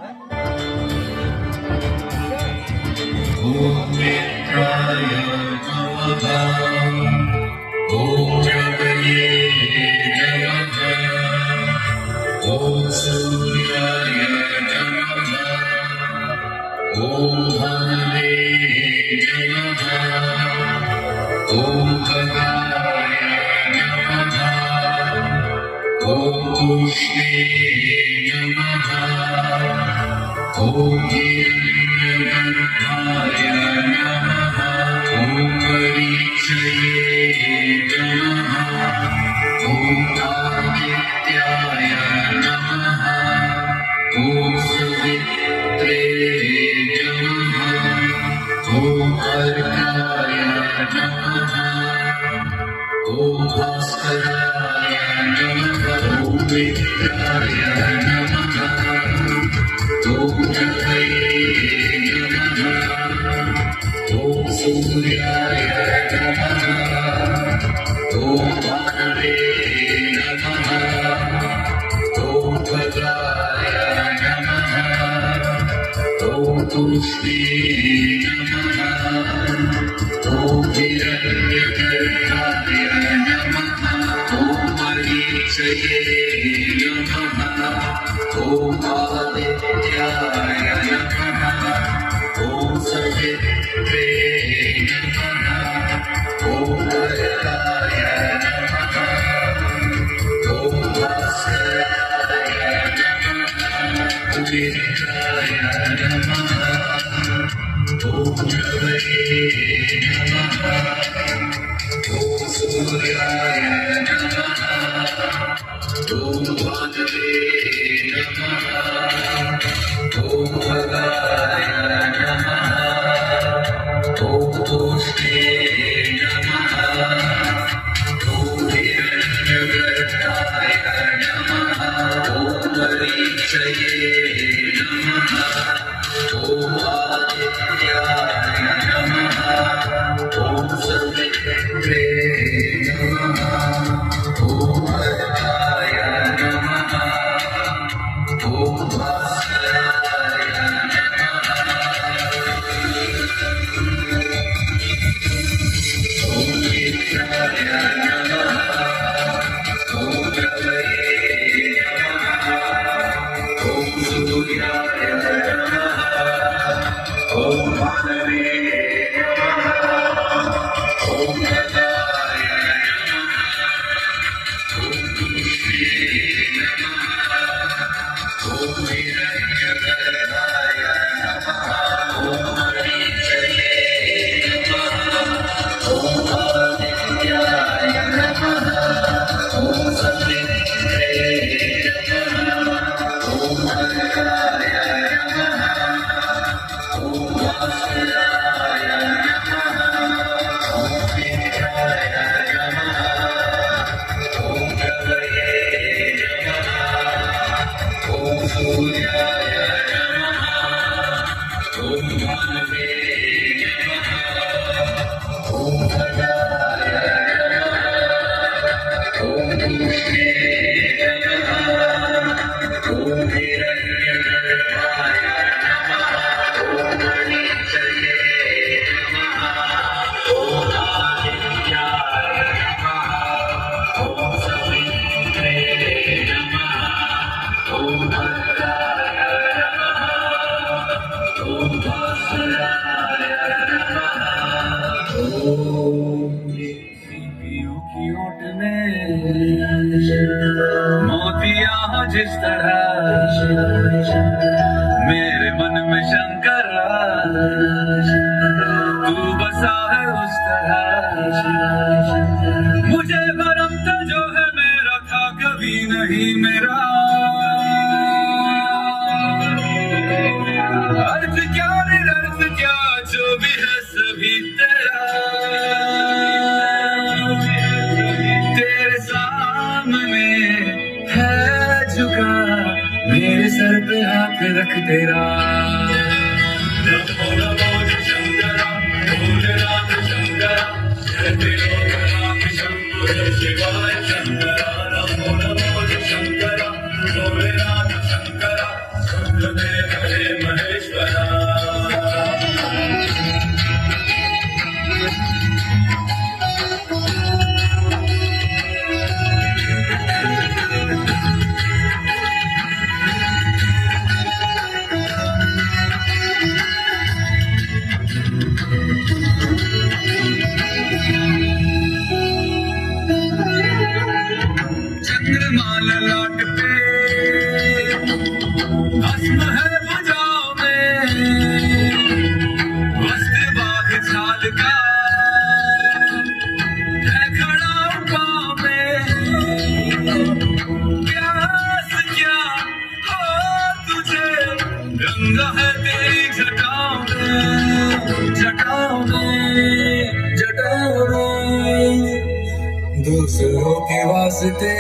ॐ मित्राय नमः। ॐ रवये नमः। ॐ सूर्याय नमः। ॐ भानवे नमः। ॐ खगाय नमः। ॐ तूष्णे नमः। ॐ हिरण्यगर्भाय नमः। ॐ परीक्षये नमः। ॐ आदित्याय नमः। ॐ सवित्रे नमः। ॐ अर्काय नमः। ॐ भास्कराय नमः। ॐ मित्राय नमः। ॐ रवये नमः। ॐ सूर्याय नमः। ॐ भानवे नमः। ॐ खगाय नमः। ॐ तूष्णे नमः। ॐ हिरण्यगर्भाय नमः। ॐ परीक्षये नमः। ॐ आदित्याय नमः। ॐ सवित्रे नमः। ॐ अर्काय नमः। ॐ भास्कराय नमः। ॐ मित्राय नमः। ॐ रवये नमः। ॐ सूर्याय नमः। ॐ भानवे नमः। ॐ खगाय नमः। ॐ तूष्णे नमः। ॐ हिरण्यगर्भाय नमः। ॐ परीक्षये नमः। ॐ आदित्याय नमः। ॐ सवित्रे नमः। ॐ अर्काय नमः। ॐ भास्कराय नमः। ॐ मित्राय नमः। ॐ रवये नमः। ॐ सूर्याय नमः। ॐ भानवे नमः। ॐ खगाय नमः। ॐ तूष्णे नमः। ॐ हिरण्यगर्भाय नमः। ॐ परीक्षये नमः। ॐ आदित्याय नमः। ॐ सवित्रे नमः। ॐ अर्काय नमः। ॐ भास्कराय नमः। ॐ मित्राय नमः। ॐ रवये नमः। ॐ सूर्याय नमः। ॐ भानवे नमः। ॐ खगाय नमः। ॐ तूष्णे नमः। ॐ हिरण्यगर्भाय नमः। ॐ परीक्षये नमः। ॐ आदित्याय नमः। ॐ सवित्रे नमः। ॐ अर्काय नमः। ॐ भास्कराय नमः। सीपियू की ओट में मोतियां जिस तरह मेरे मन में शंकर तू बसा है उस तरह। मुझे भरम था जो है मेरा था कभी नहीं मेरा। अर्थ क्या निरर्थ क्या जो भी है सभी तेरा। तेरे सामने है झुका मेरे सर पे हाथ रख तेरा। नमो नमो शंकरा भोलेनाथ शंकरा जय त्रिलोकनाथ शंभो शिवाय शंकरा। नमो नमो शंकरा भोलेनाथ शंकरा रुद्रदेव हे महेश्वरा चंद्रमाल लौट पे भस्म है भुजाओं में वस्त्र बाघ छाल का है खड़ा पाँव में प्यास क्या हो तुझे गंगा है तेरी जटाओं में जटाओं में जटाओं में दूसरों के वास्ते